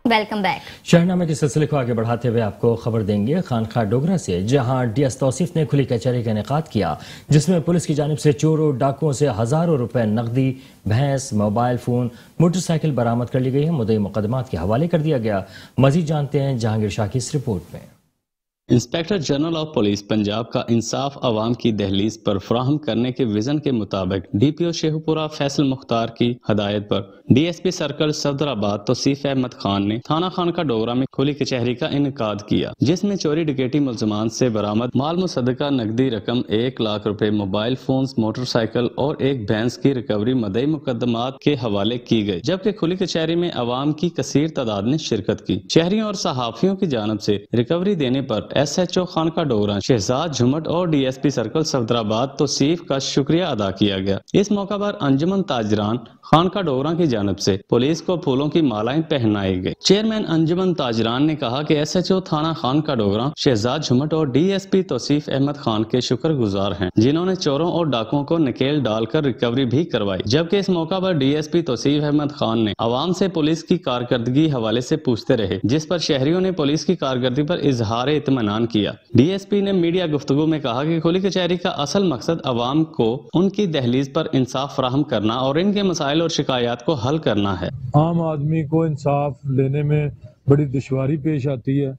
Welcome back. शहरनामे के सिलसिले को आगे बढ़ाते हुए आपको खबर देंगे खानखा डोगरा से, जहां डीएस तौसीफ ने खुली कचहरी का इनेकाद किया, जिसमें पुलिस की जानिब से चोरों डाकुओं से हजारों रुपए नकदी, भैंस, मोबाइल फोन, मोटरसाइकिल बरामद कर ली गई है। मुद्दई मुकदमात के हवाले कर दिया गया। मजीद जानते हैं जहांगीर शाह की इस रिपोर्ट में। Inspector general of police Punjab का इंसाफ अवाम की दहलीज पर फराहम करने के विजन के मुताबिक डीपीओ शेखपुरा फैसल मुख्तार की हदायत पर डीएसपी सर्कल सफदराबाद तौसीफ अहमद खान ने थाना खानका डोगरा में खुली कचहरी का इनेकाद किया, जिसमें चोरी डकैती मुलजमान से बरामद माल मुसद्दका नकदी रकम 1 लाख रुपए, मोबाइल फोन्स, मोटरसाइकिल और एक भैंस की रिकवरी मुद्दई मुकदमात के हवाले की गई। जबकि खुली कचहरी में अवाम की कसीर तादाद ने शिरकत की। शहरियों और सहाफियों की जानब से रिकवरी देने पर SHO खानका डोगरा शहजाद झुमट और DSP सर्कल सफदराबाद तौसीफ का शुक्रिया अदा किया गया। इस मौका पर अंजुमन ताजरान खानका डोगरा की जानब से पुलिस को फूलों की मालाएं पहनाई गई। चेयरमैन अंजुमन ताजरान ने कहा कि SHO थाना खानका डोगरा शहजाद झुमट और DSP तौसीफ अहमद खान के शुक्रगुजार हैं, जिन्होंने चोरों और डाकुओं को नकेल डालकर रिकवरी भी करवाई। जबकि इस मौका पर DSP तौसीफ अहमद खान ने अवाम से पुलिस की कारकर्दगी हवाले से पूछते रहे, जिस पर शहरियों ने पुलिस की कारकर्दगी पर इजहार इत्मीनान किया। DSP ने मीडिया गुफ्तगू में कहा कि खुली कचहरी का असल मकसद अवाम को उनकी दहलीज पर इंसाफ फराहम करना और इनके मसाइल और शिकायत को हल करना है। आम आदमी को इंसाफ लेने में बड़ी दुश्वारी पेश आती है,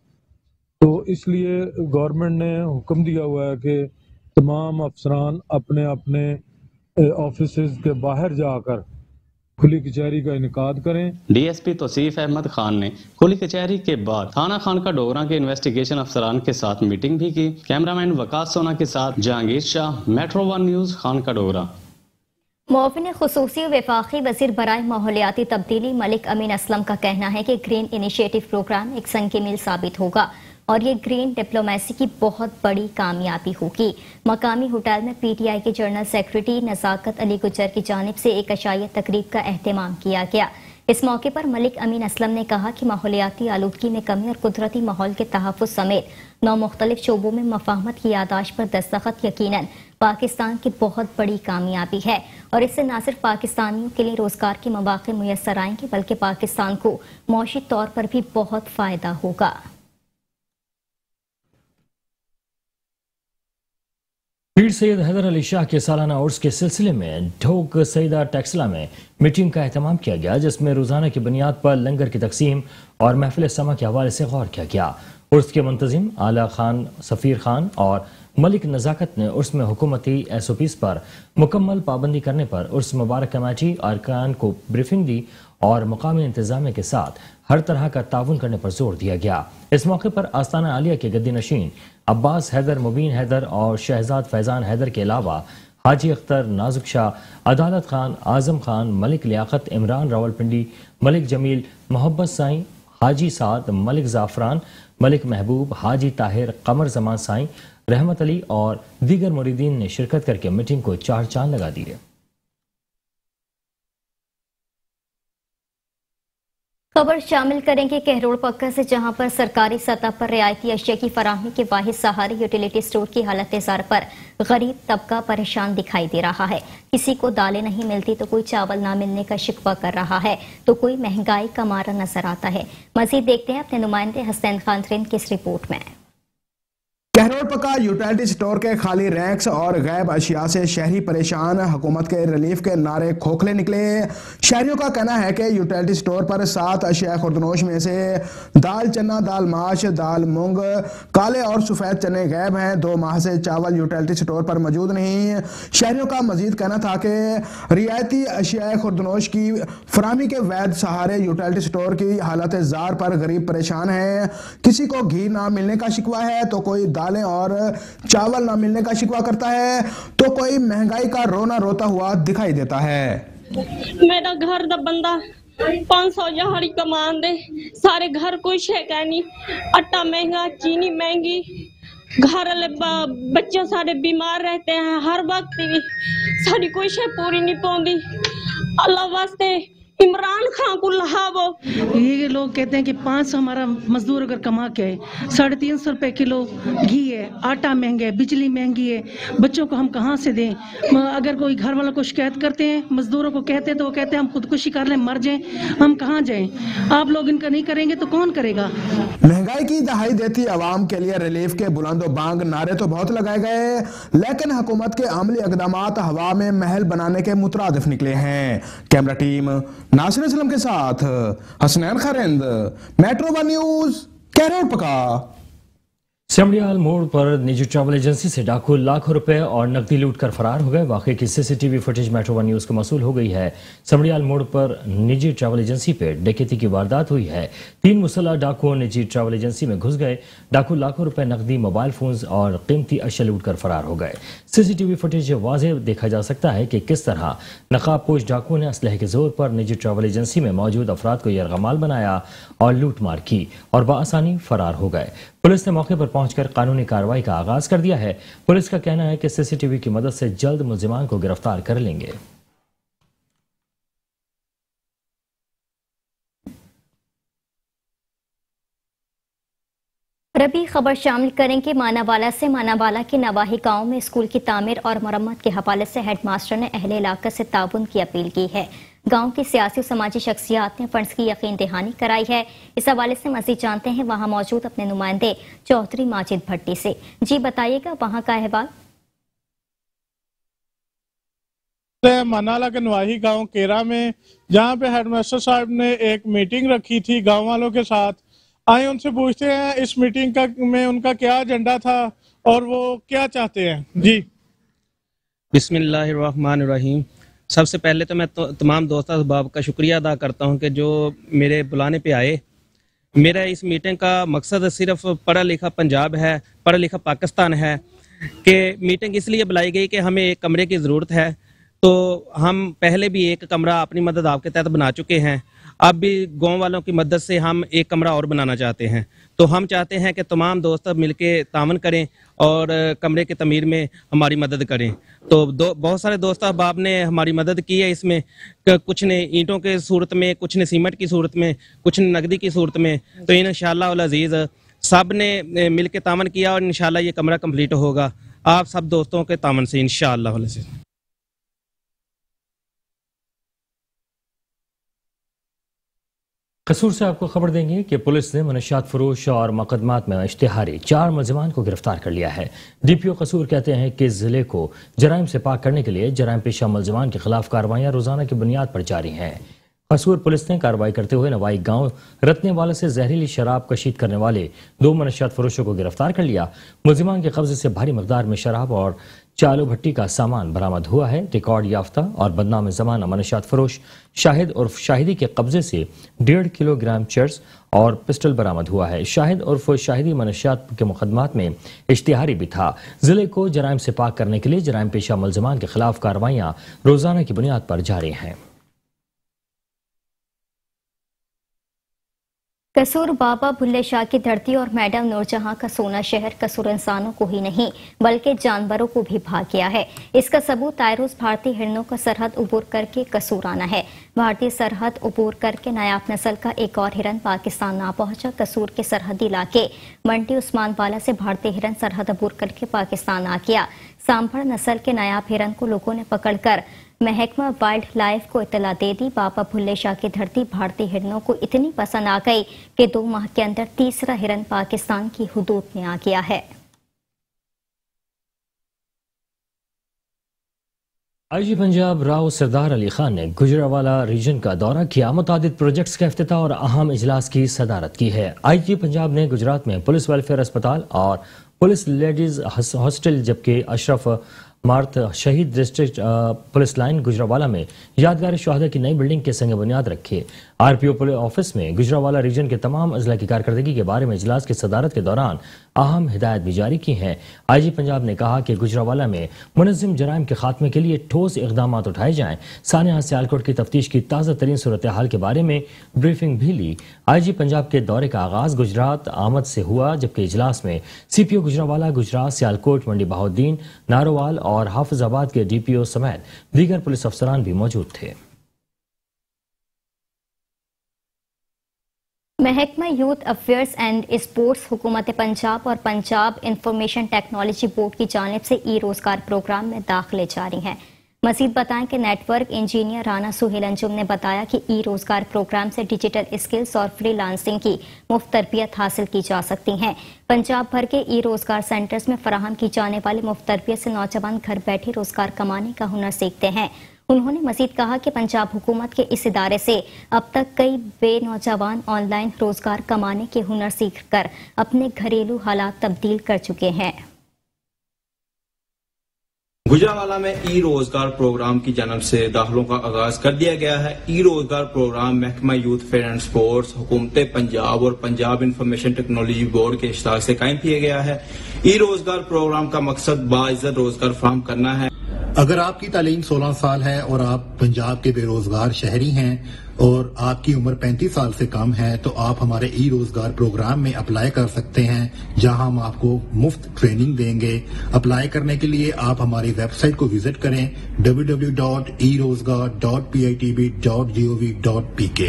तो इसलिए गवर्नमेंट ने हुक्म दिया हुआ है कि तमाम अफसरान अपने अपने ऑफिसेज के बाहर जाकर खुली कचहरी का इनेकाद करें। DSP तौसीफ अहमद खान ने खुली कचहरी के बाद थाना खानका डोगरा के इन्वेस्टिगेशन अफसरान के साथ मीटिंग भी की। कैमरामैन वकास सोना के साथ जहांगीर शाह, मेट्रो 1 न्यूज, खानका डोगरा। मुआविन खुसूसी वफाकी वज़ीर बराए माहौलियाती तब्दीली मलिक अमीन असलम का कहना है कि ग्रीन इनिशिएटिव प्रोग्राम एक संग मील साबित होगा और ये ग्रीन डिप्लोमेसी की बहुत बड़ी कामयाबी होगी। मकामी होटल में PTI के जनरल सेक्रेटरी नज़ाकत अली गुजर की जानिब से एक अशाइया तकरीब का एहतमाम किया गया। इस मौके पर मलिक अमीन असलम ने कहा कि माहौलियाती आलूदगी में कमी और कुदरती माहौल के तहफ़्फ़ुज़ समेत 9 मुख्तलिफ शोबों में मफाहमत की यादाश्त पर दस्तखत यकीनन पाकिस्तान की बहुत बड़ी कामयाबी है और इससे न सिर्फ पाकिस्तानियों के लिए रोजगार के मौके मुयस्सर आएंगे, बल्कि पाकिस्तान को मौशी तौर पर भी बहुत फायदा होगा। पीर सैयद हैदर अली शाह के सालाना उर्स के सिलसिले में ढोक सईदा टेक्सला में मीटिंग का एहतमाम किया गया, जिसमें रोजाना की बुनियाद पर लंगर की तकसीम और महफिल समा के हवाले से गौर किया गया। उर्स के मुंतजिम आला खान सफीर खान और मलिक नजाकत ने उर्स में हुकूमती SOPs पर मुकम्मल पाबंदी करने पर उर्स मुबारक कमेटी अरकान को ब्रीफिंग दी और मुकामी इंतजामिया के साथ हर तरह का ताउन करने पर जोर दिया गया। इस मौके पर आस्ताना आलिया के गद्दी नशीन अब्बास हैदर, मुबीन हैदर और शहजाद फैजान हैदर के अलावा हाजी अख्तर, नाजुक शाह, अदालत खान, आजम खान, मलिक लियाकत, इमरान रावलपिंडी, मलिक जमील, मोहब्बत साईं, हाजी साद, मलिक जाफरान, मलिक महबूब, हाजी ताहिर, कमर जमान साईं, रहमत अली और दीगर मुरीदीन ने शिरकत करके मीटिंग को 4 चांद लगा दिए। खबर शामिल करेंगे कहरोड़ पक्का से, जहां पर सरकारी सतह पर रियायती अशिया की फराहमी के वाहिद सहारे यूटिलिटी स्टोर की हालत जार पर गरीब तबका परेशान दिखाई दे रहा है। किसी को दालें नहीं मिलती तो कोई चावल ना मिलने का शिकवा कर रहा है, तो कोई महंगाई का मारा नजर आता है। मजीद देखते हैं अपने नुमाइंदे हसनैन खान त्रिन की इस रिपोर्ट में। कहरोड़ पक्का यूटिलिटी स्टोर के खाली रैंक्स और गैब अशिया से शहरी परेशान, हुकूमत के रिलीफ के नारे खोखले निकले। शहरियों का कहना है कि यूटिलिटी स्टोर पर 7 अशिया खुर्दनोश में से दाल चना, दाल माश, दाल मूंग, काले और सफ़ेद चने गैब हैं। 2 माह से चावल यूटिलिटी स्टोर पर मौजूद नहीं। शहरियों का मजीद कहना था कि रियायती अशिया खुर्दनोश की फराहमी के वैध सहारे यूटिलिटी स्टोर की हालत जार पर गरीब परेशान है। किसी को घी ना मिलने का शिकवा है तो कोई दालें और चावल ना मिलने का शिकवा करता है, तो कोई महंगाई का रोना रोता हुआ दिखाई देता है। मेरा घर दा बंदा 500 दिहाड़ी कमान दे, सारे घर कुछ है क्या नहीं, आटा महंगा, चीनी महंगी, घर वाले बच्चे सारे बीमार रहते हैं, हर वक्त भी सारी कोई शे पूरी नहीं पौंदी। अल्लाह वास्ते इमरान खान को लहावो। ये लोग कहते हैं कि 500 हमारा मजदूर अगर कमा के आए, 350 रुपए किलो घी है, आटा महंगा है, बिजली महंगी है, बच्चों को हम कहाँ से दें? अगर कोई घर वालों को शिकायत करते हैं, मजदूरों को कहते हैं तो वो कहते हैं हम खुदकुशी कर लें, मर जाएं, हम कहाँ जाएं? आप लोग इनका नहीं करेंगे तो कौन करेगा? महंगाई की दहाई देती आवाम के लिए रिलीफ के बुलंदो बांग नारे तो बहुत लगाए गए, लेकिन हुकूमत के अमली इक़दामात हवा में महल बनाने के मुतरादिफ निकले हैं। कैमरा टीम नासिर असलम के साथ हसनैन खरिंद, metro one news, Kahror Pakka. समड़ियाल मोड़ पर निजी ट्रैवल एजेंसी से डाकू लाखों रुपए और नकदी लूटकर फरार हो गए। वाकई की CCTV footage metro one news को मौसूल हो गई है। समड़ियाल मोड़ पर निजी ट्रैवल एजेंसी पे डकैती की वारदात हुई है। 3 मुसल्लह डाकू निजी ट्रैवल एजेंसी में घुस गए। डाकू लाखों रुपए नकदी, मोबाइल फोन्स और कीमती अशिया लूटकर फरार हो गए। सीसीटीवी फुटेज वाज़ेह देखा जा सकता है कि किस तरह नकाबपोश डाकुओं ने असलहे के जोर पर निजी ट्रैवल एजेंसी में मौजूद अफराद को यरगमाल बनाया और लूटमार की और बआसानी फरार हो गए। पुलिस ने मौके पर पहुंचकर कानूनी कार्रवाई का आगाज कर दिया है। पुलिस का कहना है कि सीसीटीवी की मदद से जल्द मुल्जिमान को गिरफ्तार कर लेंगे। रबी खबर शामिल करेंगे मानावाला से। मानावाला के नवाही गांव में स्कूल की तामीर और मरम्मत के हवाले से हेडमास्टर ने अहले इलाका से ताउन की अपील की है। गांव की सियासी और समाजी शख्सियात ने फंड्स की यकीन दहानी कराई है। इस हवाले से मजीद जानते हैं वहां मौजूद अपने नुमाइंदे चौधरी माजिद भट्टी से। जी बताइएगा वहां का अहवाल। मनाला के नवाही गांव केरा में, जहां पे हेडमास्टर साहब ने एक मीटिंग रखी थी गांव वालों के साथ, आए उनसे पूछते हैं इस मीटिंग का में उनका क्या एजेंडा था और वो क्या चाहते हैं। जी बिस्मिल्लाहिर्रहमानिर्रहीम। सबसे पहले तो मैं तमाम दोस्तों अहबाब का शुक्रिया अदा करता हूं कि जो मेरे बुलाने पे आए। मेरा इस मीटिंग का मकसद सिर्फ पढ़ा लिखा पंजाब है, पढ़ा लिखा पाकिस्तान है कि मीटिंग इसलिए बुलाई गई कि हमें एक कमरे की ज़रूरत है। तो हम पहले भी एक कमरा अपनी मदद आपके तहत बना चुके हैं, अब भी गाँव वालों की मदद से हम एक कमरा और बनाना चाहते हैं। तो हम चाहते हैं कि तमाम दोस्त मिलके तावन करें और कमरे की तमीर में हमारी मदद करें। तो बहुत सारे दोस्त अहबाब ने हमारी मदद की है इसमें, कुछ ने ईंटों के सूरत में, कुछ ने सीमेंट की सूरत में, कुछ ने नकदी की सूरत में। तो इंशाअल्लाह अल अज़ीज़ सब ने मिल के तावन किया और इंशाअल्लाह ये कमरा कंप्लीट होगा आप सब दोस्तों के तावन से इंशाअल्लाह अल अज़ीज़। कसूर से आपको खबर देंगे कि पुलिस ने मनशियात फरोश और मुकदमात में इश्तिहारी 4 मुलजिमान को गिरफ्तार कर लिया है। डीपीओ कसूर कहते हैं कि जिले को जराइम से पाक करने के लिए जराइम पेशा मुलजिमान के खिलाफ कार्रवाइयां रोजाना की बुनियाद पर जारी हैं। कसूर पुलिस ने कार्रवाई करते हुए नवाई गांव रत्नेवाला से जहरीली शराब कशीद करने वाले 2 मनशियात फरोशों को गिरफ्तार कर लिया। मुलजिमान के कब्जे से भारी मकदार में शराब और चालू भट्टी का सामान बरामद हुआ है। रिकॉर्ड याफ्ता और बदनाम जमाना मनशियात फरोश शाहिद उर्फ शाहिदी के कब्जे से 1.5 किलोग्राम चर्स और पिस्टल बरामद हुआ है। शाहिद उर्फ शाहिदी मनशियात के मुकदमात में इश्तिहारी भी था। जिले को जराइम से पाक करने के लिए जराइम पेशा मुलजिमान के खिलाफ कार्रवाइयां रोजाना की बुनियाद पर जारी हैं। कसूर बाबा भुल्ले शाह की धरती और मैडम नूरजहां का सोना शहर कसूर इंसानों को ही नहीं बल्कि जानवरों को भी भाग गया है। इसका सबूत आए रोज भारतीय हिरणों का सरहद उबूर करके कसूर आना है। भारतीय सरहद उबूर करके नायाब नस्ल का एक और हिरन पाकिस्तान ना पहुंचा। कसूर के सरहदी इलाके मंडी उस्मानवाला से भारतीय हिरन सरहद उबूर करके पाकिस्तान आ गया। सांभर नस्ल के नायाब हिरन को लोगों ने पकड़कर महकमा वाइल्ड लाइफ को इतला दे दी। बाबा भुल्ले शाह की धरती भारतीय हिरणों को इतनी पसंद आ गई कि 2 माह के अंदर तीसरा हिरन पाकिस्तान की हुदूद में आ गया है। आईजी पंजाब राव सरदार अली खान ने गुजरावाला रीजन का दौरा किया। मुतादिद प्रोजेक्ट्स का इफ्तिताह और अहम इजलास की सदारत की है। आईजी पंजाब ने गुजरात में पुलिस वेलफेयर अस्पताल और पुलिस लेडीज हॉस्टल जबकि अशरफ मार्थ शहीद डिस्ट्रिक्ट पुलिस लाइन गुजरावाला में यादगार शहादा की नई बिल्डिंग के संग बुनियाद रखे। आरपीओ पुलिस ऑफिस में गुजरावाला रीजन के तमाम अजला की कारकर्दगी के बारे में इजलास की सदारत के दौरान अहम हिदायत भी जारी की हैं। आईजी पंजाब ने कहा कि गुजरावाला में मुनज़्ज़म जराइम के खात्मे के लिए ठोस इक़दाम उठाए जाएं। सानिया सियालकोट की तफ्तीश की ताज़ा तरीन सूरत हाल के बारे में ब्रीफिंग भी ली। आईजी पंजाब के दौरे का आगाज गुजरात आमद से हुआ, जबकि इजलास में सीपीओ गुजरावाला, गुजरात, सियालकोट, मंडी बहाउद्दीन, नारोवाल और हाफिजाबाद के डीपीओ समेत दीगर पुलिस अफसरान भी मौजूद थे। महकमा यूथ अफेयर्स एंड स्पोर्ट्स हुकूमत पंजाब और पंजाब इंफॉर्मेशन टेक्नोलॉजी बोर्ड की जानिब से ई रोजगार प्रोग्राम में दाखिले जारी हैं। मजीद बताएं कि नेटवर्क इंजीनियर राना सुहेल अंजुम ने बताया कि ई रोजगार प्रोग्राम से डिजिटल स्किल्स और फ्रीलांसिंग की मुफ्त तरबियत हासिल की जा सकती हैं। पंजाब भर के ई रोजगार सेंटर्स में फराहम की जाने वाली मुफ्त तरबियत से नौजवान घर बैठे रोजगार कमाने का हुनर सीखते हैं। उन्होंने मजीद कहा कि पंजाब हुकूमत के इस इदारे से अब तक कई बेनौजवान ऑनलाइन रोजगार कमाने के हुनर सीख कर अपने घरेलू हालात तब्दील कर चुके हैं। गुजरावाला में ई रोजगार प्रोग्राम की जानब से दाखिलों का आगाज कर दिया गया है। ई रोजगार प्रोग्राम महकमा यूथ अफेयर एंड स्पोर्ट्स हुकूमत पंजाब और पंजाब इंफॉर्मेशन टेक्नोलॉजी बोर्ड के इश्तराक से कायम किया गया है। ई रोजगार प्रोग्राम का मकसद बाइज्जत रोजगार फराहम करना है। अगर आपकी तालीम 16 साल है और आप पंजाब के बेरोजगार शहरी हैं और आपकी उम्र 35 साल से कम है तो आप हमारे ई रोजगार प्रोग्राम में अप्लाई कर सकते हैं, जहां हम आपको मुफ्त ट्रेनिंग देंगे। अप्लाई करने के लिए आप हमारी वेबसाइट को विजिट करें www.erozgar.pitb.gov.pk।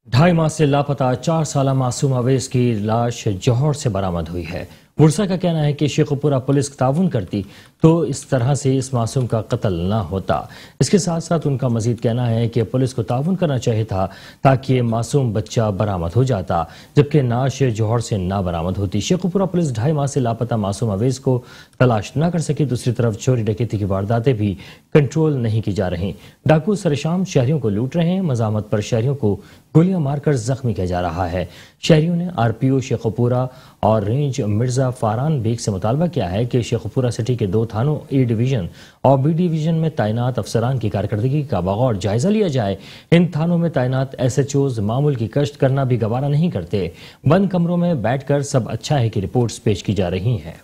2.5 माह से लापता 4 साल मासूम अवैस की लाश जौहर से बरामद हुई है। बुरसा का कहना है कि शेखुपुरा पुलिस ताउन करती तो इस तरह से इस मासूम का कत्ल न होता। इसके साथ साथ उनका मजीद कहना है कि पुलिस को ताउन करना चाहिए था ताकि ये मासूम बच्चा बरामद हो जाता, जबकि नाश जौहर से ना बरामद होती। शेखुपुरा पुलिस 2.5 माह से लापता मासूम अवैस को तलाश न कर सकी। दूसरी तरफ चोरी डकैती की वारदातें भी कंट्रोल नहीं की जा रही। डाकू सरेशाम शहरियों को लूट रहे हैं। मजामत पर शहरियों को गोलियां मारकर जख्मी किया जा रहा है। शहरियों ने आरपीओ शेखुपुरा और रेंज मिर्जा फारान बेग से मुतालबा किया है कि शेखुपुरा सिटी के 2 थानों ए डिवीजन और बी डिवीजन में तैनात अफसरान की कारकर्दगी का बगौर जायजा लिया जाए। इन थानों में तैनात SHOs मामूल की कश्त करना भी गवारा नहीं करते। बंद कमरों में बैठकर सब अच्छा है की रिपोर्ट्स पेश की जा रही हैं।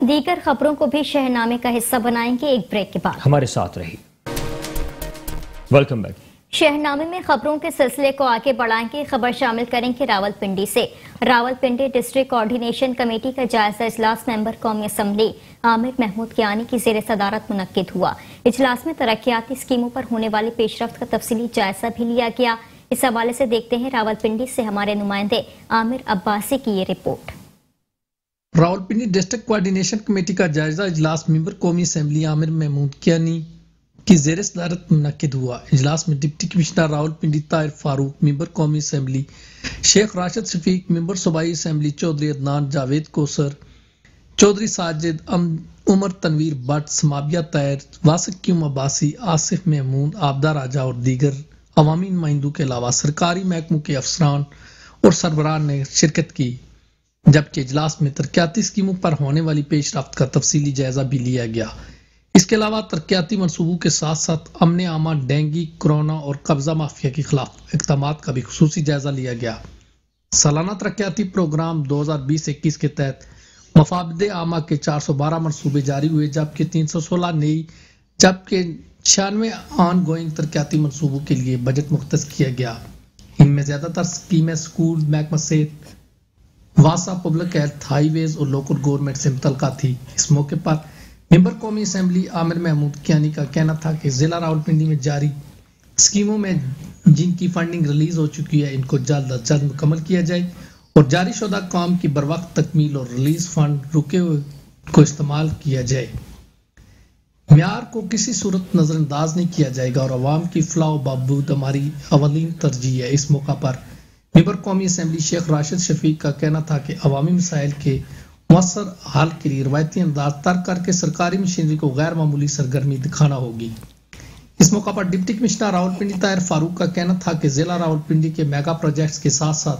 दीगर खबरों को भी शहनामे का हिस्सा बनाएंगे एक ब्रेक के बाद। हमारे साथ रही। Welcome back. शहनामे में खबरों के सिलसिले को आगे बढ़ाएंगे। खबर शामिल करेंगे रावलपिंडी से। रावलपिंडी डिस्ट्रिक्ट कोऑर्डिनेशन कमेटी का जायजा इजलास मेंबर कौमी असम्बली आमिर महमूद कियानी की जेर सदारत मुनक्किद हुआ। इजलास में तरक्याती स्कीमों पर होने वाली पेशरफ्त का तफसीली जायजा भी लिया गया। इस हवाले से देखते हैं रावलपिंडी से हमारे नुमाइंदे आमिर अब्बासी की ये report. Rawalpindi district coordination committee का जायजा इजलास मेंबर कौमी असम्बली आमिर महमूद कियानी की जेर सदारत मुनक्किद हुआ। इजलास में deputy commissioner Rawalpindi Tahir Farooq, member कौमी असम्बली शेख राशिद शफीक, मेंबर सूबाई असम्बली चौधरी अदनान जावेद कोसर, चौधरी साजिद, उमर तनवीर भट्ट, समाबिया ताहिर, वासिक क्यूम अब्बासी, आसिफ महमूद, आबदा राजा और दीगर अवामी नुमाइंदों के अलावा सरकारी महकमों के अफसरान और सरबराह ने शिरकत की। जबकि इजलास में तरक्याती स्कीमों पर होने वाली पेशरफ्त का तफसीली जायजा भी लिया गया। इसके अलावा तरक्याती मनसूबों के साथ साथ अमन आमा, डेंगू, कोरोना और कब्जा माफिया के खिलाफ इक़दामात का भी खुसूसी जायजा लिया गया। सालाना तरक्याती प्रोग्राम 2020-21 के तहत मफाद आमा के 412 मनसूबे जारी हुए, जबकि 316 नई जबकि 96 ऑन गोइंग तरक्याती मनसूबों के लिए बजट मुख्तस किया गया। इनमें ज्यादातर स्कीमें स्कूल, महकमा सेहत, वासा, पब्लिक हेल्थ, हाईवेज और लोकल गवर्नमेंट से मुतल्लिका थी। इस मौके पर मेंबर कौमी असम्बली आमिर महमूद कियानी का कहना था कि जिला रावलपिंडी में जारी स्कीमों में जिनकी फंडिंग रिलीज हो चुकी है इनको जल्द अज जल्द मुकम्मल किया जाए और जारी शुदा काम की बरवक्त तकमील और रिलीज फंड रुके हुए को इस्तेमाल किया जाए। म्यार को किसी सूरत नजरअंदाज नहीं किया जाएगा और अवाम की फलाह बहबूद हमारी अवलीन तरजीह है। इस मौका पर मेंबर कौमी असम्बली शेख राशिद शफीक का कहना था कि अवामी मसाइल के मुअस्सर हल के लिए रवायती अंदाज तर्क करके सरकारी मशीनरी को गैर मामूली सरगर्मी दिखाना होगी। इस मौका पर डिप्टी कमिश्नर रावलपिंडी ताहिर फारूक का कहना था कि जिला रावलपिंडी के मेगा प्रोजेक्ट्स के साथ साथ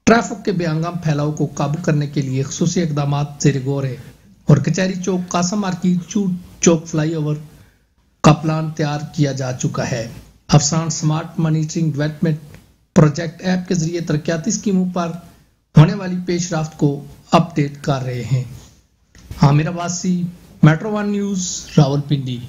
ट्रैफिक के बेअंगम फैलाव को काबू करने के लिए खुसूसी इकदाम ज़ेर गौर है और कचहरी चौक, कासम मार्केट, चूट चौक फ्लाईओवर का प्लान तैयार किया जा चुका है। अफसरान smart monitoring development project app के जरिए तरक्याती स्कीमों पर होने वाली पेशरफ्त को अपडेट कर रहे हैं। Aamir Abbasi, metro 1 news, Rawalpindi.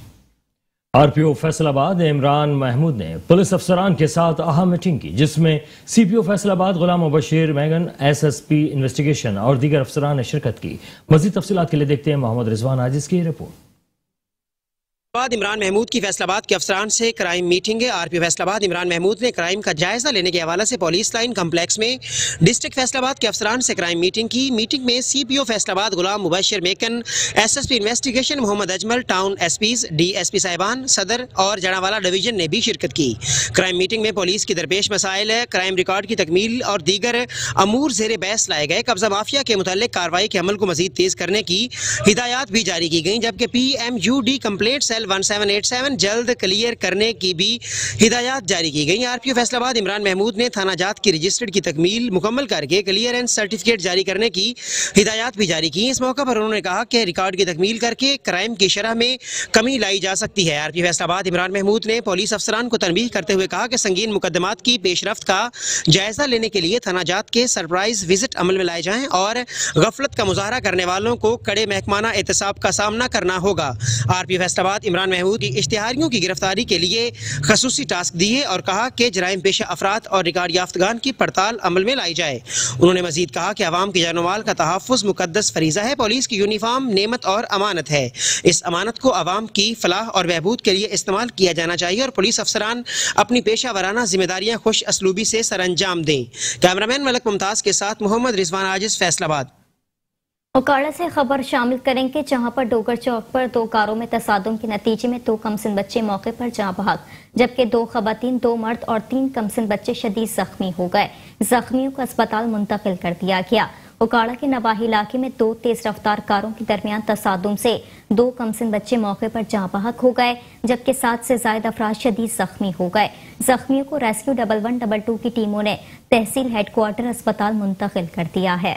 RPO Faisalabad Imran Mahmood ने पुलिस अफसरान के साथ अहम मीटिंग की, जिसमें CPO Faisalabad Ghulam Mubashir Magan, SSP investigation और दीगर अफसरान ने शिरकत की। मजीद तफसीलात के लिए देखते हैं मोहम्मद रिजवान आजिज की रिपोर्ट। इमरान महमूद की फैसलाबाद के अफसरान से क्राइम मीटिंग है। आरपीओ फैसलाबाद इमरान महमूद ने क्राइम का जायजा लेने के हवाले से पुलिस लाइन कम्प्लेक्स में डिस्ट्रिक्ट फैसलाबाद के अफसरान से क्राइम मीटिंग की। मीटिंग में CPO Faisalabad Ghulam Mubashir Makan, SSP investigation Mohammad Ajmal, town SPs, DSP साहिबान, सदर और जड़ावाला डिवीजन ने भी शिरकत की। क्राइम मीटिंग में पुलिस की दरपेश मसाइल, क्राइम रिकॉर्ड की तकमील और दीगर अमूर ज़ेरे बहस लाए गए। कब्जा माफिया के मुताल्लिक कार्रवाई के अमल को मजीद तेज करने की हिदायत भी जारी की गई, जबकि PMUD कंप्लेंट सेल 1787 जल्द क्लियर करने की भी हिदायत जारी की गई। आरपीओ फैसलाबाद इमरान महमूद ने थाना जात की रजिस्टर्ड की तकमील मुकम्मल करके क्लियरेंस सर्टिफिकेट जारी करने की हिदायत भी जारी की। इस मौके पर उन्होंने कहा कि रिकॉर्ड की तकमील करके क्राइम की शरह में कमी लाई जा सकती है। आरपीओ फैसलाबाद इमरान महमूद ने पुलिस अफसरान को तनबीह करते हुए कहा कि संगीन मुकदमात की पेशरफ्त का जायजा लेने के लिए थाना जात के सरप्राइज विजिट अमल में लाए जाएं और गफलत का मुजाहरा करने वालों को कड़े महकमाना एहतसाब का सामना करना होगा। आरपीओ फैसलाबाद इमरान महमूद की इश्तिहारियों की गिरफ्तारी के लिए खसूसी टास्क दिए और कहा कि जराइम पेशा अफराद और रिकॉर्ड याफ्तगान की पड़ताल अमल में लाई जाए। उन्होंने मजीद कहा कि अवाम की जानोमाल का तहफ़्फ़ुज़ मुक़द्दस फरीज़ा है। पुलिस की यूनिफॉर्म नेमत और अमानत है। इस अमानत को अवाम की फलाह और बहबूद के लिए इस्तेमाल किया जाना चाहिए और पुलिस अफसरान अपनी पेशा वराना जिम्मेदारियाँ खुश असलूबी से सरअंजाम दें। कैमरामैन मलक मुमताज़ के साथ मोहम्मद रिजवान आजिज, फैसलाबाद। उकाड़ा से खबर शामिल करेंगे, जहां पर डोगर चौक पर दो कारों में तसादुम के नतीजे में 2 कमसिन बच्चे मौके पर जाँ बहक, जबकि 2 खवातीन, 2 मर्द और 3 कमसिन बच्चे शदीद जख्मी हो गए। जख्मियों को अस्पताल मुंतकिल कर दिया गया। उकाड़ा के नवाही इलाके में 2 तेज रफ्तार कारों के दरमियान तसादुम से 2 कमसिन बच्चे मौके पर जाँ बहक हो गए, जबकि 7 से ज्यादा अफराद शदीद जख्मी हो गए। जख्मियों को रेस्क्यू 1122 की टीमों ने तहसील हेडक्वार्टर अस्पताल मुंतकिल कर दिया है।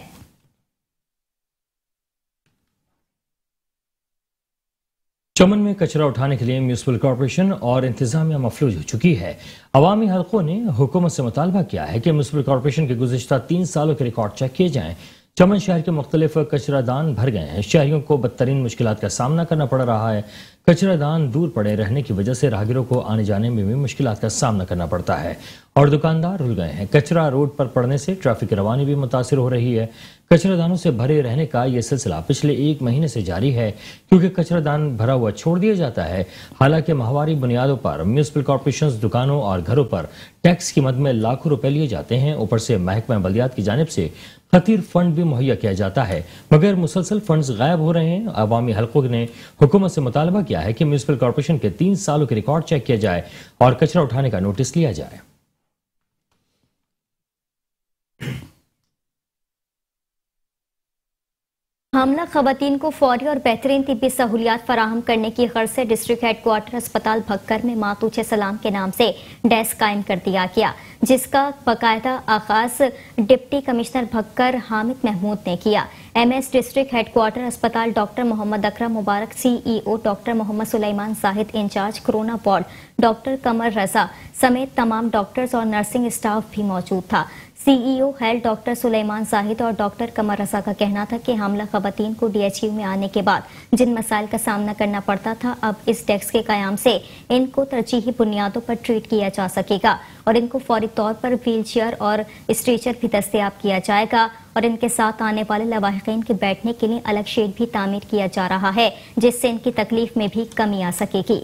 चमन में कचरा उठाने के लिए म्यूनिसिपल कॉर्पोरेशन और इंतजामिया मफलूज हो चुकी है। अवामी हलकों ने हुकूमत से मुतालबा किया है कि म्यूनिसिपल कॉर्पोरेशन के गुज़िश्ता 3 सालों के रिकॉर्ड चेक किए जाएं। चमन शहर के मुख्तलिफ कचरादान भर गए हैं। शहरियों को बदतरीन मुश्किलात का सामना करना पड़ रहा है। कचरादान दूर पड़े रहने की वजह से राहगीरों को आने जाने में भी मुश्किलात का सामना करना पड़ता है और दुकानदार रुल गए हैं। कचरा रोड पर पड़ने से ट्रैफिक रवानी भी मुतासिर हो रही है। कचरादानों से भरे रहने का यह सिलसिला पिछले 1 महीने से जारी है, क्योंकि कचरादान भरा हुआ छोड़ दिया जाता है। हालांकि माहवारी बुनियादों पर म्यूनिसिपल कॉर्पोरेशन दुकानों और घरों पर टैक्स की मद में लाखों रुपए लिए जाते हैं। ऊपर से महकमा बल्दियात की जानिब से खतीर फंड भी मुहैया किया जाता है, मगर मुसलसल फंड्स गायब हो रहे हैं। अवामी हलकों ने हुकूमत से मुतालबा किया है कि म्यूनिसिपल कॉर्पोरेशन के 3 सालों के रिकॉर्ड चेक किया जाए और कचरा उठाने का नोटिस लिया जाए। हामला खवातीन को फौरी और बेहतरीन तिब्बी सहूलियात फराहम करने की गर्ज से डिस्ट्रिक्ट हेडक्वार्टर अस्पताल भक्कर में मातूचे सलाम के नाम से डेस्क कायम कर दिया गया, जिसका बाकायदा आगाज डिप्टी कमिश्नर भक्कर हामिद महमूद ने किया। MS डिस्ट्रिक्ट हेडक्वार्टर अस्पताल doctor Mohammad Akram Mubarak CEO, doctor Mohammad Suleman Zahid incharge corona ward, doctor Qamar Raza समेत तमाम डॉक्टर्स और नर्सिंग स्टाफ भी मौजूद था। CEO health doctor Suleman Zahid और डॉक्टर कमर रजा का कहना था कि हामला खवातीन को DHU में आने के बाद जिन मसाइल का सामना करना पड़ता था, अब इस डेस्क के कयाम से इनको तरजीही बुनियादों पर ट्रीट किया जा सकेगा और इनको फौरी तौर पर व्हील चेयर और स्ट्रेचर भी दस्तयाब किया जाएगा और इनके साथ आने वाले लवाहिकीन के बैठने के लिए अलग शेड भी तामीर किया जा रहा है, जिससे इनकी तकलीफ में भी कमी आ सकेगी।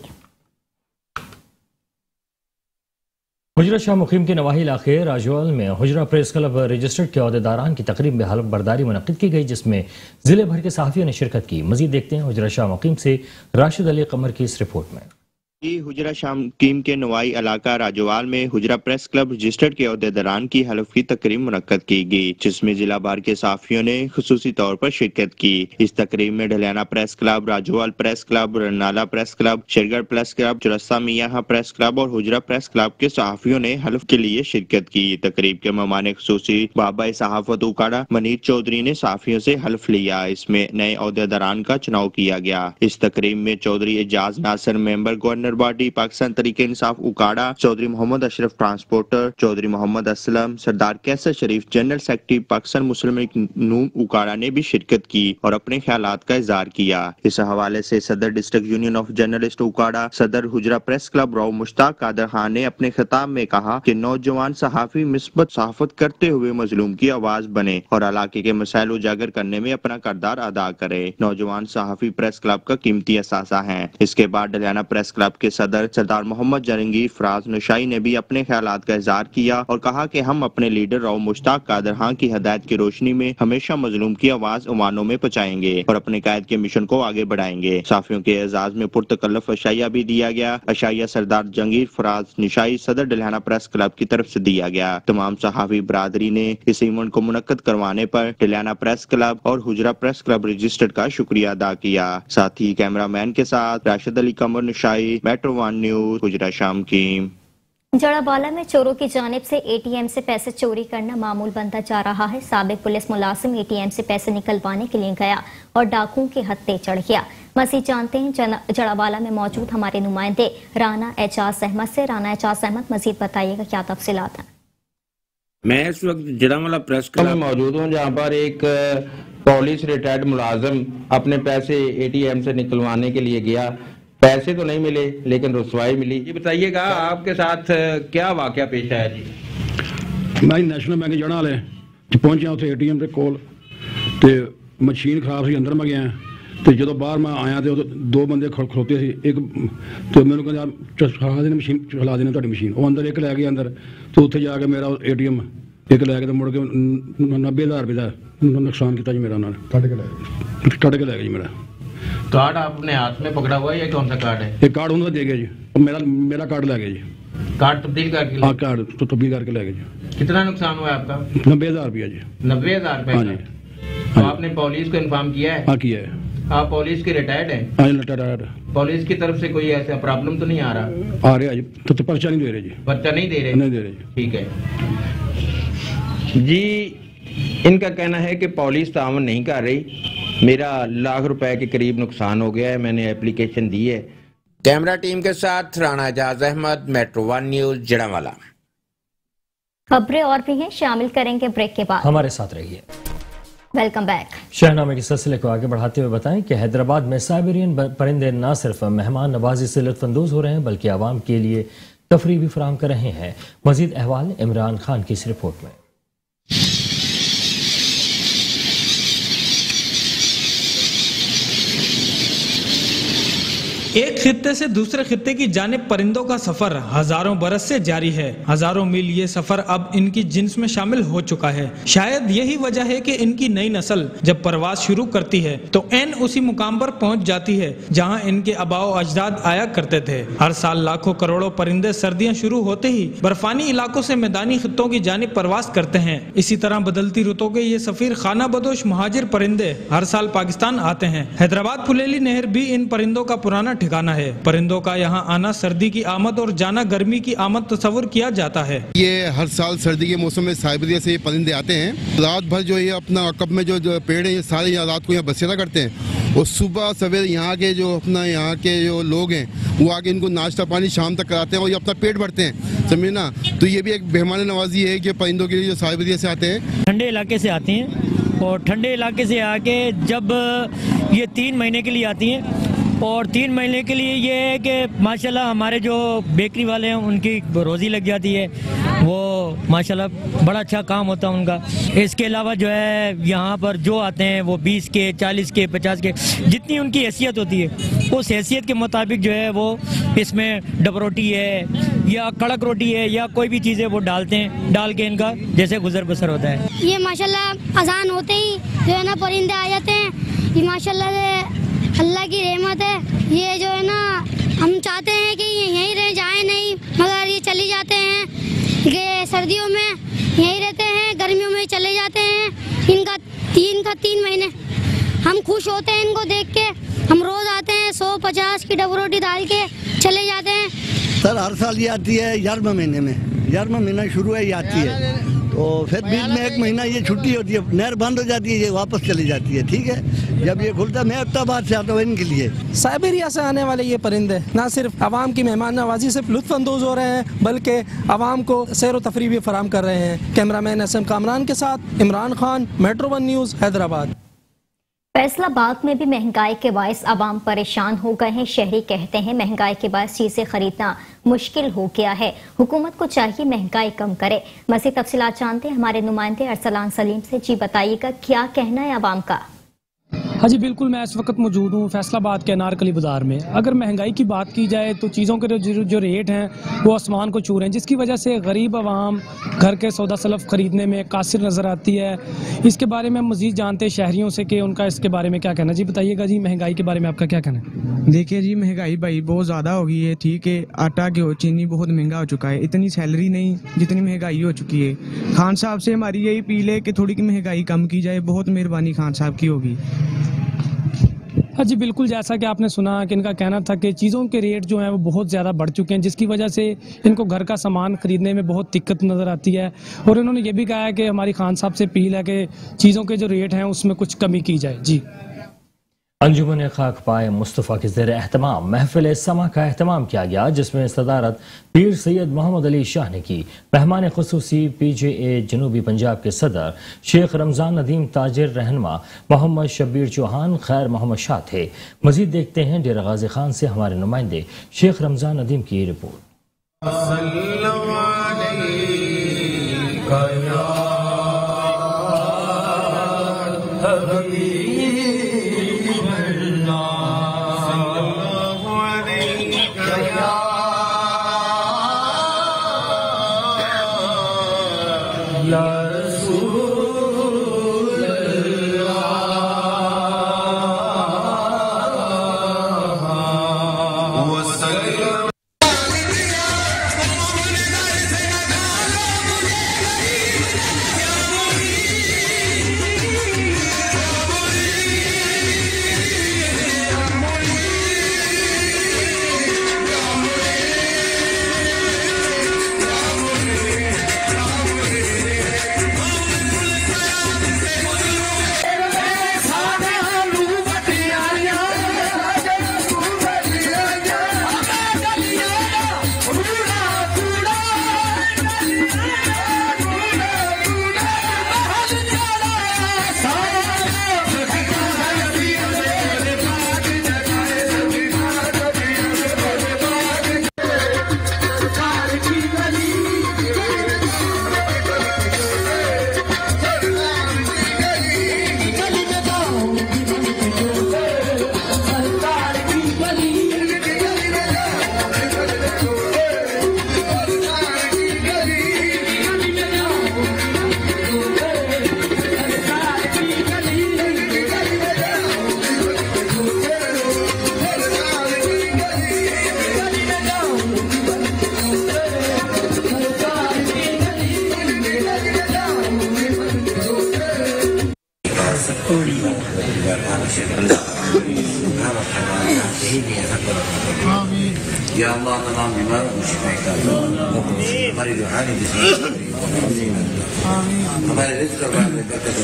हुजरा शाह मुकीम के नवाही इलाके राजौल में हुजरा प्रेस क्लब रजिस्टर्ड के अहदेदारान की तकरीब में हल्फ बर्दारी मुनक्किद की गई, जिसमें जिले भर के सहाफियों ने शिरकत की। मजीद देखते हैं हुजरा शाह मुकीम से राशिद अली कमर की इस रिपोर्ट में। हुजरा शाह मुकीम के नवाई इलाका राजवाल में हुजरा प्रेस क्लब रजिस्टर्ड के अहदेदारान की हलफ की तकरीब मुनक्कद की गई, जिसमें जिला भर के सहाफियों ने खुसूसी तौर पर शिरकत की। इस तकरीब में Dhaliana press club, Rajwal press club, Ranala press club, Shergarh press club, Chaurasta Mian press club और हुजरा प्रेस क्लब के सहाफियों ने हलफ के लिए शिरकत की। तकरीब के मेहमान खुसूसी बाबा सहाफत उकाड़ा मनीर चौधरी ने सहाफियों से हलफ लिया। इसमें नए अहदेदारान का चुनाव किया गया। इस तकरीब में Chaudhry Ejaz Nasir member governor governor body Pakistan Tehreek-e Insaf Okara, Chaudhry Muhammad Ashraf transporter, Chaudhry Muhammad Aslam, Sardar Qaiser Sharif general secretary Pakistan Muslim League Noon Okara ने भी शिरकत की और अपने ख्यालात का इजहार किया। इस हवाले से सदर डिस्ट्रिक्ट यूनियन ऑफ जर्नलिस्ट उकाड़ा, सदर हुजरा प्रेस क्लब राव मुश्ताक कादर खान ने अपने खिताब में कहा कि नौजवान सहाफी मिस्बत सहाफत करते हुए मजलूम की आवाज बने और इलाके के मसाइल उजागर करने में अपना किरदार अदा करे। नौजवान सहाफी प्रेस क्लब का कीमती असासा है। इसके बाद डलियाना प्रेस क्लब के सदर सरदार मोहम्मद जहांगीर फराज नशाई ने भी अपने ख्यालात का इजहार किया और कहा कि हम अपने लीडर राव मुश्ताक कादर खान की हदायत की रोशनी में हमेशा मजलूम की आवाज अवानों में पहुंचाएंगे और अपने कायद के मिशन को आगे बढ़ाएंगे। साफियों के एजाज में पुरतकल्लफ अशाइया भी दिया गया। अशाइया सरदार जहांगीर फराज नशाई सदर डलियाना प्रेस क्लब की तरफ से दिया गया। तमाम सहाफी बरादरी ने इस इवेंट को मुनक्कद करवाने पर डलियाना प्रेस क्लब और हुजरा प्रेस क्लब रजिस्टर्ड का शुक्रिया अदा किया। साथ ही कैमरामैन के साथ राशिद अली कमर नशाई, मेट्रो 1 न्यूज, हुजरा शाम की। जड़ावाला में चोरों की जानिब से एटीएम से पैसे चोरी करना मामूल बनता जा रहा है। साबिक पुलिस मुलाजिम एटीएम से पैसे निकलवाने के लिए गया और डाकुओं के हत्थे चढ़ गया। मजीद जानते हैं जड़ावाला में मौजूद हमारे नुमाइंदे राना एजाज अहमद से। राना एजाज अहमद, मजीद बताइएगा क्या तफसीलात हैं। मैं इस वक्त जड़ावाला प्रेस क्लब में मौजूद हूँ, जहाँ पर एक पुलिस रिटायर्ड मुलाजिम अपने पैसे एटीएम से निकलवाने के लिए गया। पैसे तो नहीं मिले लेकिन रुसवाई मिली। ये बताइएगा आपके साथ क्या वाकया पेश आया जी? मैं नेशनल बैंक जाने वाले पहुंचा उत्थे एटीएम के कोल ते मशीन खराब सी, अंदर मैं गया तो जो बाहर मैं आया तो दो बंदे खड़ोते सी। एक तो मैंने कहा चला देने मशीन, चला देने तुहाडी मशीन। वो अंदर एक लै गया अंदर तो उत्थे जाके मेरा एटीएम एक लै के मुड़ के 90,000 रुपये का नुकसान किया जी मेरा। उन्होंने कट के लै गए जी मेरा। कार्ड आपने हाथ में पकड़ा हुआ है या कौन सा कार्ड है? एक कार्ड उन्होंने दे गया जी, मेरा कार्ड ले गए जी। कार्ड तब्दील करके? हाँ, कार्ड तो तब्दील करके ले गए जी। कितना नुकसान हुआ आपका? 90,000 रुपया जी। 90,000 रुपये? हाँ जी। तो आपने पुलिस को इन्फॉर्म किया है? हाँ, किया है। आप पुलिस के रिटायर्ड हैं? हाँ, रिटायर्ड। पुलिस की तरफ से कोई ऐसा प्रॉब्लम तो नहीं आ रहा? आ रहा जी, तो पर्चा नहीं दे रहे जी। पर्चा नहीं दे रहे? नहीं दे रहे जी। ठीक है जी। इनका कहना है कि पुलिस तावन नहीं कर रही। मेरा लाख रुपए के करीब नुकसान हो गया है, मैंने एप्लीकेशन दी है। कैमरा टीम के साथ राना एजाज अहमद, मेट्रो 1 न्यूज, जड़ावाला। खबरें और भी हैं, शामिल करेंगे ब्रेक के बाद। हमारे साथ रहिए। Welcome back. शहनामे के सिलसिले को आगे बढ़ाते हुए बताएं कि हैदराबाद में साइबेरियन परिंदे न सिर्फ मेहमान नवाजी से लुत्फानंदोज हो रहे हैं बल्कि आवाम के लिए तफरीह भी फराहम कर रहे हैं। मजीद अहवाल इमरान खान की इस रिपोर्ट में। एक खित्ते से दूसरे खित्ते की जानिब परिंदों का सफर हजारों बरस से जारी है। हजारों मील ये सफर अब इनकी जिन्स में शामिल हो चुका है। शायद यही वजह है कि इनकी नई नस्ल जब परवाज शुरू करती है तो एन उसी मुकाम पर पहुंच जाती है जहां इनके आबाओ अजदाद आया करते थे। हर साल लाखों करोड़ों परिंदे सर्दियां शुरू होते ही बर्फानी इलाकों से मैदानी खित्तों की जानिब परवाज करते हैं। इसी तरह बदलती रुतों के ये सफीर खाना बदोश मुहाजिर परिंदे हर साल पाकिस्तान आते हैं। हैदराबाद फुलेली नहर भी इन परिंदों का पुराना ठिकाना है। परिंदों का यहाँ आना सर्दी की आमद और जाना गर्मी की आमद तस्वुर किया जाता है। ये हर साल सर्दी के मौसम में साइबेरिया से ये परिंदे आते हैं। रात भर जो ये अपना अकब में जो पेड़ है ये सारे यहाँ रात को यहाँ बसेरा करते हैं और सुबह सवेरे यहाँ के जो लोग हैं वो आके इनको नाश्ता पानी शाम तक कराते हैं और ये अपना पेट भरते हैं, समझे ना। तो ये भी एक मेहमान नवाजी है कि परिंदों के लिए जो साइबेरिया से आते हैं, ठंडे इलाके से आती हैं और ठंडे इलाके से आके जब ये 3 महीने के लिए आती हैं और 3 महीने के लिए ये है कि माशाल्लाह हमारे जो बेकरी वाले हैं उनकी रोज़ी लग जाती है। वो माशाल्लाह बड़ा अच्छा काम होता है उनका। इसके अलावा जो है यहाँ पर जो आते हैं वो 20 के 40 के 50 के जितनी उनकी हैसियत होती है उस हैसियत के मुताबिक जो है वो इसमें डब रोटी है या कड़क रोटी है या कोई भी चीज़ है वो डालते हैं। डाल के इनका जैसे गुजर बसर होता है। ये माशाल्लाह अजान होते ही जो है ना परिंदे आ जाते हैं। ये माशाल्लाह से अल्लाह की रहमत है। ये जो है ना हम चाहते हैं कि ये यहीं रह जाए नहीं, मगर ये चली जाते हैं कि सर्दियों में यहीं रहते हैं, गर्मियों में चले जाते हैं। इनका 3 महीने हम खुश होते हैं इनको देख के। हम रोज़ आते हैं 150 की डब रोटी डाल के चले जाते हैं। सर हर साल ये आती है 11वें महीने में, 11वां महीना शुरू है ये आती है तो फिर बीच में 1 महीना ये छुट्टी होती है, नहर बंद हो जाती है, ये वापस चली जाती है। ठीक है, जब ये खुलता मैं अब्ताबाद से आता हूँ इनके लिए। साइबेरिया से आने वाले ये परिंदे न सिर्फ आवाम की मेहमान नवाजी से लुत्फ अंदोज हो रहे हैं बल्कि आवाम को सैर व तफरीह भी फराहम कर रहे हैं। कैमरामैन SM कामरान के साथ इमरान खान, Metro 1 न्यूज़, हैदराबाद। फैसलाबाद में भी महंगाई के बायस आवाम परेशान हो गए हैं। शहरी कहते हैं महंगाई के बायस चीजें खरीदना मुश्किल हो गया है। हुकूमत को चाहिए महंगाई कम करे। मज़ीद तफसीलात जानते हैं हमारे नुमाइंदे अरसलान सलीम से। जी बताइएगा क्या कहना है आवाम का। हाँ जी बिल्कुल, मैं इस वक्त मौजूद हूँ फैसलाबाद के अनारकली बाज़ार में। अगर महंगाई की बात की जाए तो चीज़ों के जो रेट हैं वो आसमान को छू रहे हैं, जिसकी वजह से गरीब आवाम घर के सौदा सलफ खरीदने में कासिर नज़र आती है। इसके बारे में मज़ीद जानते हैं शहरियों से कि उनका इसके बारे में क्या कहना। जी बताइएगा जी, महंगाई के बारे में आपका क्या कहना है। देखिए जी, महंगाई भाई बहुत ज़्यादा हो गई है। ठीक है, आटा गेहूँ चीनी बहुत महंगा हो चुका है। इतनी सैलरी नहीं जितनी महंगाई हो चुकी है। खान साहब से हमारी यही अपील है कि थोड़ी महंगाई कम की जाए। बहुत मेहरबानी खान साहब की होगी। हाँ जी बिल्कुल, जैसा कि आपने सुना कि इनका कहना था कि चीज़ों के रेट जो हैं वो बहुत ज़्यादा बढ़ चुके हैं, जिसकी वजह से इनको घर का सामान खरीदने में बहुत दिक्कत नज़र आती है। और इन्होंने ये भी कहा है कि हमारी खान साहब से अपील है कि चीज़ों के जो रेट हैं उसमें कुछ कमी की जाए। जी अंजुमन खाक पाए मुस्तफ़ा के ज़ेर एहतमाम महफिल समा का एहतमाम किया गया, जिसमें सदारत पीर सैयद मोहम्मद अली शाह ने की। मेहमान खुसूसी PJA जनूबी पंजाब के सदर शेख रमज़ान नदीम, ताजिर रहनुमा मोहम्मद शब्बीर चौहान, खैर मोहम्मद शाह थे। मजीद देखते हैं डेरा गाजी खान से हमारे नुमाइंदे शेख रमज़ान नदीम की रिपोर्ट। या अल्लाह तमाम बीमारों को शिफा हमारी रूहानी हमारे रिज़्क़ में बरकत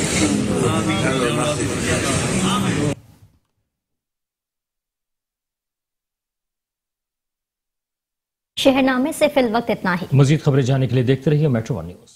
शहरनामे से फिल वक्त इतना ही। मजीद खबरें जानने के लिए देखते रहिए Metro 1 न्यूज़।